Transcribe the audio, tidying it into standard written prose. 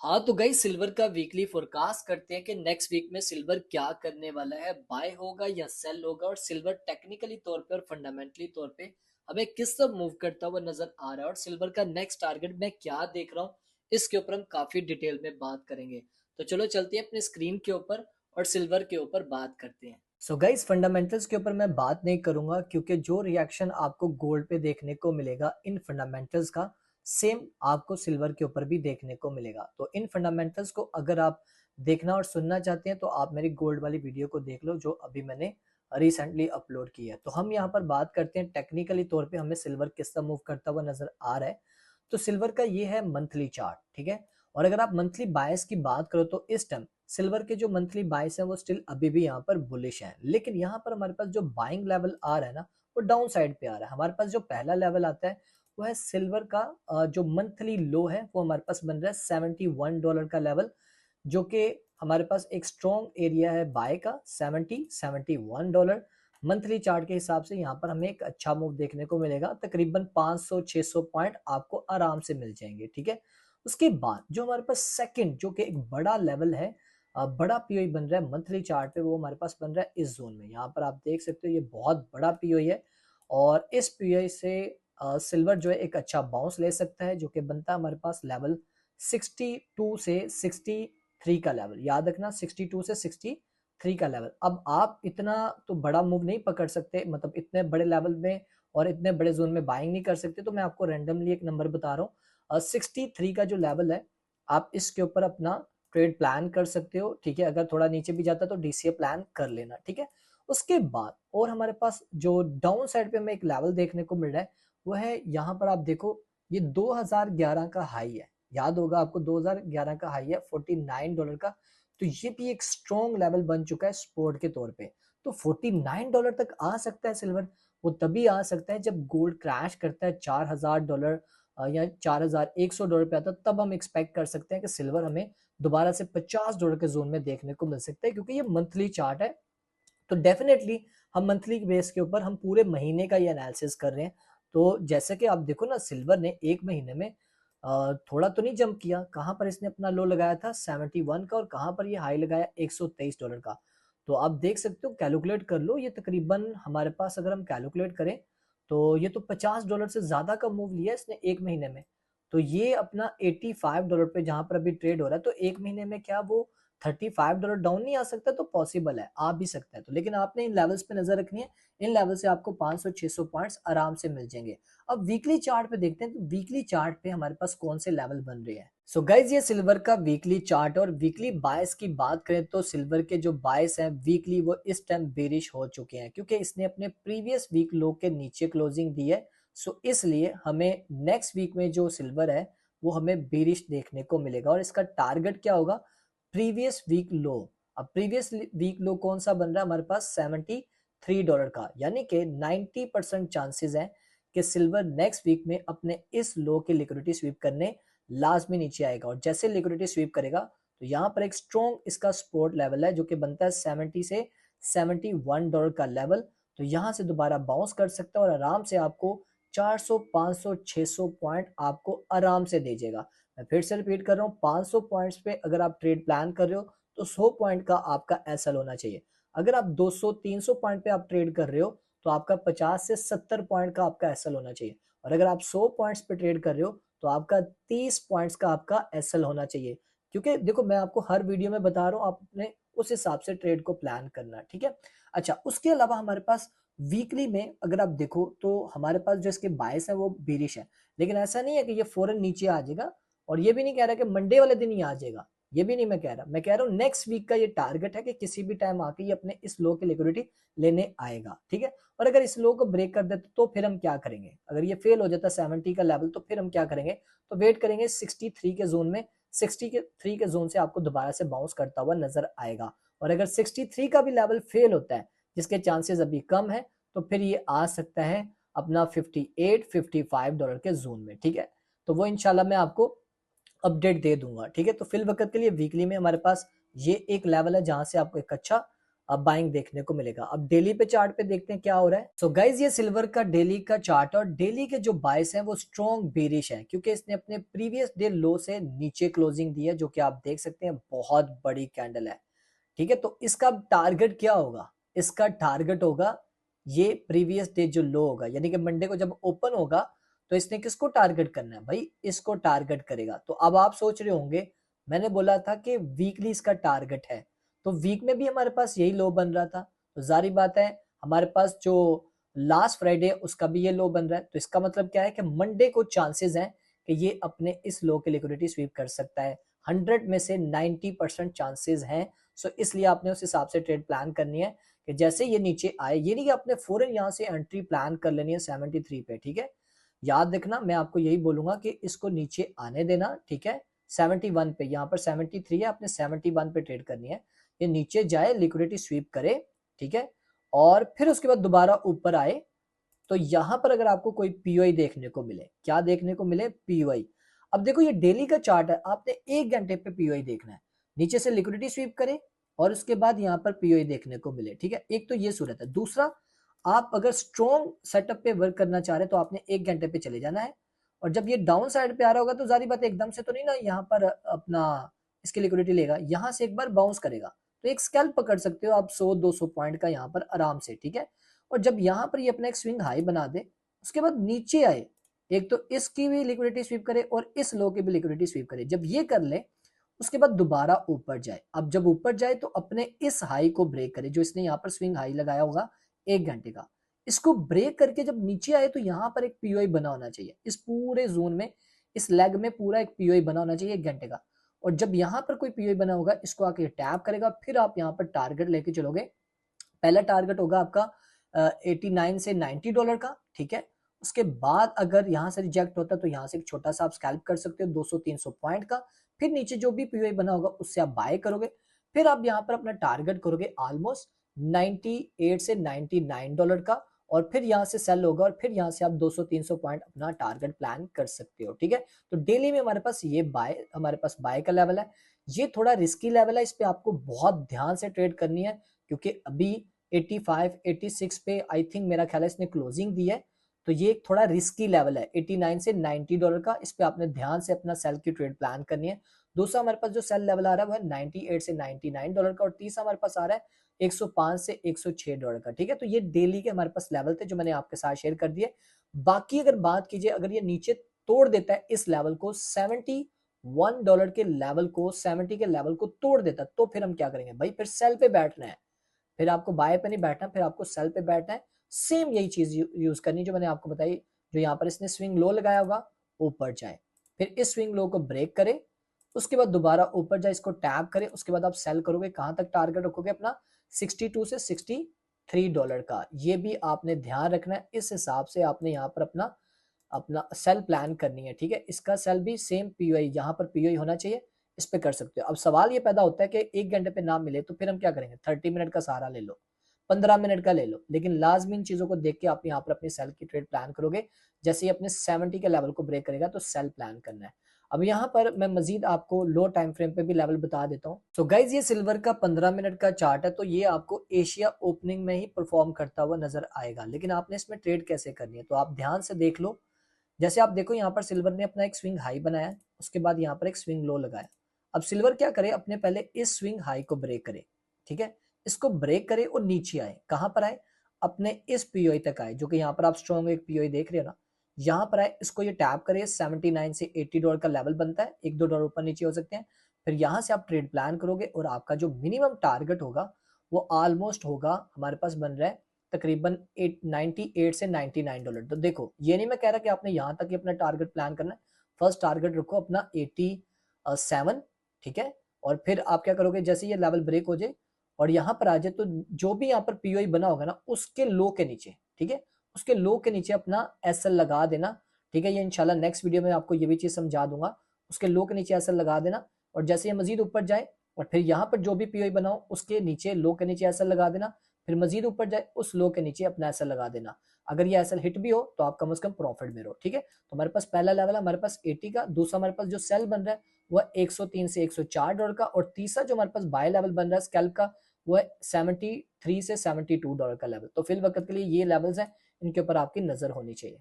हाँ तो गई सिल्वर का वीकली फोरकास्ट करते हैं कि नेक्स्ट वीक में सिल्वर क्या करने वाला है, बाय होगा या सेल होगा, और सिल्वर टेक्निकली तौर पे और फंडामेंटली तौर पे हमें किस तरफ मूव करता हुआ नजर आ रहा है, और सिल्वर का नेक्स्ट टारगेट मैं क्या देख रहा हूँ, इसके ऊपर हम काफी डिटेल में बात करेंगे। तो चलो चलते हैं अपने स्क्रीन के ऊपर और सिल्वर के ऊपर बात करते हैं। सो गाइस, फंडामेंटल्स के ऊपर मैं बात नहीं करूंगा क्योंकि जो रिएक्शन आपको गोल्ड पे देखने को मिलेगा इन फंडामेंटल्स का, सेम आपको सिल्वर के ऊपर भी देखने को मिलेगा। तो इन फंडामेंटल्स को अगर आप देखना और सुनना चाहते हैं तो आप मेरी गोल्ड वाली वीडियो को देख लो जो अभी मैंने रिसेंटली अपलोड की है। तो हम यहाँ पर बात करते हैं टेक्निकली तौर पे हमें सिल्वर किस तरह मूव करता हुआ नजर आ रहा है। तो सिल्वर का ये है मंथली चार्ट, ठीक है। और अगर आप मंथली बायस की बात करो तो इस टाइम सिल्वर के जो मंथली बायस है वो स्टिल अभी भी यहाँ पर बुलिश है, लेकिन यहाँ पर हमारे पास जो बाइंग लेवल आ रहा है ना वो डाउन साइड पे आ रहा है। हमारे पास जो पहला लेवल आता है वो है सिल्वर का जो मंथली लो है वो हमारे पास बन रहा है $71 का लेवल, जो कि हमारे पास एक स्ट्रॉन्ग एरिया है बाय का 71 डॉलर। मंथली चार्ट के हिसाब से यहाँ पर हमें एक अच्छा मूव देखने को मिलेगा, तकरीबन 500-600 पॉइंट आपको आराम से मिल जाएंगे, ठीक है। उसके बाद जो हमारे पास सेकंड जो कि एक बड़ा लेवल है, बड़ा पीओई बन रहा है मंथली चार्ट पे, वो हमारे पास बन रहा है इस जोन में। यहाँ पर आप देख सकते हो ये बहुत बड़ा पीओई है, और इस पीओई से सिल्वर जो है एक अच्छा बाउंस ले सकता है, जो कि बनता है हमारे पास लेवल 62 से 63 का लेवल। याद रखना 62 से 63 का लेवल। अब आप इतना तो बड़ा मूव नहीं पकड़ सकते, मतलब इतने बड़े लेवल में और इतने बड़े जोन में बाइंग नहीं कर सकते, तो मैं आपको रैंडमली एक नंबर बता रहा हूँ। 63 का जो लेवल है आप इसके ऊपर अपना ट्रेड प्लान कर सकते हो, ठीक है। अगर थोड़ा नीचे भी जाता तो डीसीए प्लान कर लेना, ठीक है। उसके बाद और हमारे पास जो डाउन साइड पे हमें एक लेवल देखने को मिल रहा है वो है यहाँ पर आप देखो, ये 2011 का हाई है। याद होगा आपको 2011 का हाई है $49 का। तो ये भी एक स्ट्रॉन्ग लेवल बन चुका है सपोर्ट के तौर पे। तो $49 तक आ सकता है सिल्वर, वो तभी आ सकता है जब गोल्ड क्रैश करता है $4000 या $4100 पे आता है, तब हम एक्सपेक्ट कर सकते हैं कि सिल्वर हमें दोबारा से $50 के जोन में देखने को मिल सकता है, क्योंकि ये मंथली चार्ट है। तो डेफिनेटली हम मंथली बेस के ऊपर हम पूरे महीने का ये एनालिसिस कर रहे हैं। तो जैसे कि आप देखो ना, सिल्वर ने एक महीने में थोड़ा तो नहीं जंप किया, कहां पर इसने अपना लो लगाया था 71 का, और कहां पर ये हाई लगाया $123 का। तो आप देख सकते हो, कैलकुलेट कर लो, ये तकरीबन हमारे पास अगर हम कैलकुलेट करें तो ये तो $50 से ज्यादा का मूव लिया इसने एक महीने में। तो ये अपना $85 पे जहां पर अभी ट्रेड हो रहा है, तो एक महीने में क्या वो $35 डाउन नहीं आ सकता? तो पॉसिबल है, आ भी सकता है। तो लेकिन आपने इन लेवल्स पे नजर रखनी है, इन लेवल से आपको 500-600 पॉइंट्स आराम से मिल जाएंगे। अब वीकली चार्ट पे देखते हैं, तो वीकली चार्ट पे हमारे पास कौन से लेवल बन रहे हैं। सो गाइज, ये सिल्वर का वीकली चार्ट, और वीकली बायस की बात करें तो सिल्वर के जो बायस हैं वीकली वो इस टाइम बेरिश हो चुके हैं, क्योंकि इसने अपने प्रीवियस वीक लो के नीचे क्लोजिंग दी है। सो इसलिए हमें नेक्स्ट वीक में जो सिल्वर है वो हमें बेरिश देखने को मिलेगा, और इसका टारगेट क्या होगा? Previous week low. अब प्रीवियस वीक लो कौन सा बन रहा है हमारे पास? $73 का, यानी कि 90% चांसेस है कि सिल्वर नेक्स्ट वीक में अपने इस लो की लिक्विडिटी स्वीप करने लाजमी नीचे आएगा। और जैसे लिक्विडिटी स्वीप करेगा तो यहाँ पर एक स्ट्रॉन्ग इसका सपोर्ट लेवल है, जो कि बनता है 70 से $71 का लेवल। तो यहाँ से दोबारा बाउंस कर सकता है और आराम से आपको 400, 500, 600 पॉइंट आपको आराम से दे जाएगा। मैं फिर से रिपीट कर रहा हूँ, 500 पॉइंट्स पे अगर आप ट्रेड प्लान कर रहे हो तो 100 पॉइंट का आपका एसएल होना चाहिए। अगर आप 200, 300 पॉइंट पे आप ट्रेड कर रहे हो तो आपका 50 से 70 पॉइंट का आपका एसएल होना चाहिए। और अगर आप 100 पॉइंट्स पे ट्रेड कर रहे हो तो आपका 30 पॉइंट्स का आपका एसएल होना चाहिए। क्योंकि देखो, मैं आपको हर वीडियो में बता रहा हूँ, आप अपने उस हिसाब से ट्रेड को प्लान करना, ठीक है। अच्छा, उसके अलावा हमारे पास वीकली में अगर आप देखो तो हमारे पास जो इसके बायस है वो बेरिश है, लेकिन ऐसा नहीं है कि ये फौरन नीचे आ जाएगा, और ये भी नहीं कह रहा कि मंडे वाले दिन ही आ जाएगा, ये भी नहीं मैं कह रहा। मैं कह रहा हूँ नेक्स्ट वीक का ये टारगेट है कि किसी भी टाइम आके ये अपने इस लो की लिक्विडिटी लेने आएगा, ठीक है। और अगर इस लो को ब्रेक कर देते तो फिर हम क्या करेंगे? अगर ये फेल हो जाता 70 का लेवल तो फिर हम क्या करेंगे? तो वेट करेंगे 63 के जोन में। 63 के जोन से आपको दोबारा से बाउंस करता हुआ नजर आएगा। और अगर 63 का भी लेवल फेल होता है, जिसके चांसेस अभी कम है, तो फिर ये आ सकता है अपना 58, $55 के जोन में, ठीक है। तो वो इंशाल्लाह मैं आपको अपडेट दे दूंगा, ठीक है। तो फिल वक्त के लिए वीकली में हमारे पास ये एक लेवल है जहां से आपको एक अच्छा अब बाइंग देखने को मिलेगा। अब डेली पे चार्ट पे देखते हैं क्या हो रहा है। सो गाइज ये सिल्वर का डेली का चार्ट और डेली के जो बाइस हैं वो स्ट्रॉन्ग बेरिश है, क्योंकि इसने अपने प्रीवियस डे लो से नीचे क्लोजिंग दी है, जो कि आप देख सकते हैं बहुत बड़ी कैंडल है। ठीक है, तो इसका टारगेट क्या होगा? इसका टारगेट होगा ये प्रीवियस डे जो लो होगा, यानी कि मंडे को जब ओपन होगा तो इसने किसको टारगेट करना है भाई? इसको टारगेट करेगा। तो अब आप सोच रहे होंगे मैंने बोला था कि वीकली इसका टारगेट है, तो वीक में भी हमारे पास यही लो बन रहा था, तो जारी बात है हमारे पास जो लास्ट फ्राइडे उसका भी ये लो बन रहा है। तो इसका मतलब क्या है कि मंडे को चांसेस हैं कि ये अपने इस लो की लिक्विडिटी स्वीप कर सकता है। 100 में से 90% चांसेस हैं। सो इसलिए आपने उस हिसाब से ट्रेड प्लान करनी है कि जैसे ये नीचे आए, ये नहीं कि आपने फौरन यहाँ से एंट्री प्लान कर लेनी है 73 पे। ठीक है, याद रखना मैं आपको यही बोलूंगा कि इसको नीचे आने देना। ठीक है, 71 पे, यहाँ पर 73 है, आपने 71 पे ट्रेड करनी है। ये नीचे जाए, लिक्विडिटी स्वीप करे, ठीक है, और फिर उसके बाद दोबारा ऊपर आए, तो यहां पर अगर आपको कोई पीओआई देखने को मिले, क्या देखने को मिले? पीओआई। अब देखो ये डेली का चार्ट है, आपने 1 घंटे पे पीओआई देखना है। नीचे से लिक्विडिटी स्वीप करे और उसके बाद यहाँ पर पीओआई देखने को मिले। ठीक है, एक तो ये सूरत है। दूसरा, आप अगर स्ट्रॉन्ग सेटअप पे वर्क करना चाह रहे हैं तो आपने 1 घंटे पे चले जाना है, और जब ये डाउन साइड पे आ रहा होगा तो जारी बात है एकदम से तो नहीं ना यहाँ पर अपना इसकी लिक्विडिटी लेगा, यहाँ से एक बार बाउंस करेगा, तो एक स्कैल्प पकड़ सकते हो आप 100-200 पॉइंट का यहाँ पर आराम से। ठीक है, और जब यहाँ पर ये अपना एक स्विंग हाई बना दे, उसके बाद नीचे आए, एक तो इसकी भी लिक्विडिटी स्वीप करे और इस लो की भी लिक्विडिटी स्वीप करे, जब ये कर ले उसके बाद दोबारा ऊपर जाए। अब जब ऊपर जाए तो अपने इस हाई को ब्रेक करे, जो इसने यहाँ पर स्विंग हाई लगाया होगा 1 घंटे का, इसको ब्रेक करके जब नीचे आए तो यहाँ पर एक पीओआई बना होना चाहिए। इस पूरे जोन में, इस लेग में पूरा एक पीओआई बना होना चाहिए 1 घंटे का, और जब यहाँ पर कोई पीओआई बना होगा इसको आके टैप करेगा, फिर आप यहाँ पर टारगेट लेके चलोगे। पहला टारगेट होगा आपका 89 से $90 का। ठीक है, उसके बाद अगर यहाँ से रिजेक्ट होता है तो यहाँ से एक छोटा सा आप स्कैल्प कर सकते हो 200-300 पॉइंट का, फिर नीचे जो भी पीओआई बना होगा उससे आप बाय करोगे, फिर आप यहाँ पर अपना टारगेट करोगे ऑलमोस्ट 98 से $99 का, और फिर यहाँ से सेल होगा और फिर यहाँ से आप 200-300 पॉइंट अपना टारगेट प्लान कर सकते हो। ठीक है, तो डेली में हमारे पास ये बाय, हमारे पास बाय का लेवल है। ये थोड़ा रिस्की लेवल है, इस पे आपको बहुत ध्यान से ट्रेड करनी है, क्योंकि अभी 85 86 पे आई थिंक मेरा ख्याल है इसने क्लोजिंग दी है, तो ये एक थोड़ा रिस्की लेवल है 89 से $90 का। इस पे आपने ध्यान से अपना सेल की ट्रेड प्लान करनी है। दूसरा हमारे पास जो सेल लेवल आ रहा है वो है 98 से $99 का, और तीसरा हमारे पास आ रहा है 105 से $106 का। ठीक है, तो ये डेली के हमारे पास लेवल थे जो मैंने आपके साथ शेयर कर दिए। बाकी अगर बात कीजिए, अगर ये नीचे तोड़ देता है इस लेवल को, $71 के लेवल को, 70 के लेवल को तोड़ देता, तो फिर हम क्या करेंगे भाई? फिर सेल पे बैठना है, फिर आपको बाय पे नहीं बैठना, फिर आपको सेल पे बैठना है। सेम यही चीज यूज करनी जो मैंने आपको बताई। जो यहाँ पर इसने स्विंग लो लगाया होगा, ऊपर जाए, फिर इस स्विंग लो को ब्रेक करे, उसके बाद दोबारा ऊपर जाए, इसको टैप करे, उसके बाद आप सेल करोगे। कहां तक टारगेट रखोगे अपना? 62 से $63 का। ये भी आपने ध्यान रखना है, इस हिसाब से आपने यहाँ पर अपना अपना सेल प्लान करनी है। ठीक है, इसका सेल भी सेम पीओआई, यहाँ पर पीओआई होना चाहिए, इस पे कर सकते हो। अब सवाल ये पैदा होता है कि 1 घंटे पे ना मिले तो फिर हम क्या करेंगे? 30 मिनट का सहारा ले लो, 15 मिनट का ले लो, लेकिन लाजमी इन चीजों को देख के आप यहाँ पर अपनी सेल की ट्रेड प्लान करोगे। जैसे ही अपने 70 के लेवल को ब्रेक करेगा तो सेल प्लान करना है। अब यहाँ पर मैं मजीद आपको लो टाइम फ्रेम पे भी लेवल बता देता हूँ। सो गाइज ये सिल्वर का 15 मिनट का चार्ट है, तो ये आपको एशिया ओपनिंग में ही परफॉर्म करता हुआ नजर आएगा, लेकिन आपने इसमें ट्रेड कैसे करनी है तो आप ध्यान से देख लो। जैसे आप देखो यहाँ पर सिल्वर ने अपना एक स्विंग हाई बनाया, उसके बाद यहाँ पर एक स्विंग लो लगाया। अब सिल्वर क्या करे? अपने पहले इस स्विंग हाई को ब्रेक करे, ठीक है, इसको ब्रेक करे और नीचे आए। कहां पर आए? अपने इस पीओई तक आए, जो कि यहाँ पर आप स्ट्रॉन्ग एक पीओई देख रहे हो ना, यहाँ पर आए, इसको ये टैप करे, 79 से $80 का लेवल बनता है, $1-2 ऊपर नीचे हो सकते हैं। फिर यहाँ से आप ट्रेड प्लान करोगे और आपका जो मिनिमम टारगेट होगा वो ऑलमोस्ट होगा, हमारे पास बन रहा है तकरीबन 98 से $99। तो देखो ये नहीं मैं कह रहा कि आपने यहाँ तक ही अपना टारगेट प्लान करना है, फर्स्ट टारगेट रखो अपना 87। ठीक है, और फिर आप क्या करोगे? जैसे ये लेवल ब्रेक हो जाए और यहाँ पर आ जाए, तो जो भी यहाँ पर पीओई बना होगा ना उसके लो के नीचे, ठीक है, उसके लो के नीचे अपना एसएल लगा देना। ठीक है, ये इंशाल्लाह नेक्स्ट वीडियो में आपको ये भी चीज समझा दूंगा। उसके लो के नीचे एसएल लगा देना, और जैसे ये मजीद ऊपर जाए और फिर यहाँ पर जो भी पीओई बनाओ उसके नीचे, लो के नीचे एसएल लगा देना, फिर मजीद ऊपर जाए उस लो के नीचे अपना एसएल लगा देना। अगर ये एसएल हिट भी हो तो आप कम से कम प्रॉफिट में रहो। ठीक है, तो हमारे पास पहला लेवल है हमारे पास 80 का, दूसरा हमारे पास जो सेल बन रहा है वो 103 से $104 का, और तीसरा जो हमारे पास बाय लेवल बन रहा है स्कैल्प का वो है 73 से $72 का लेवल। तो फिल वक्त के लिए ये लेवल्स हैं, इनके ऊपर आपकी नजर होनी चाहिए।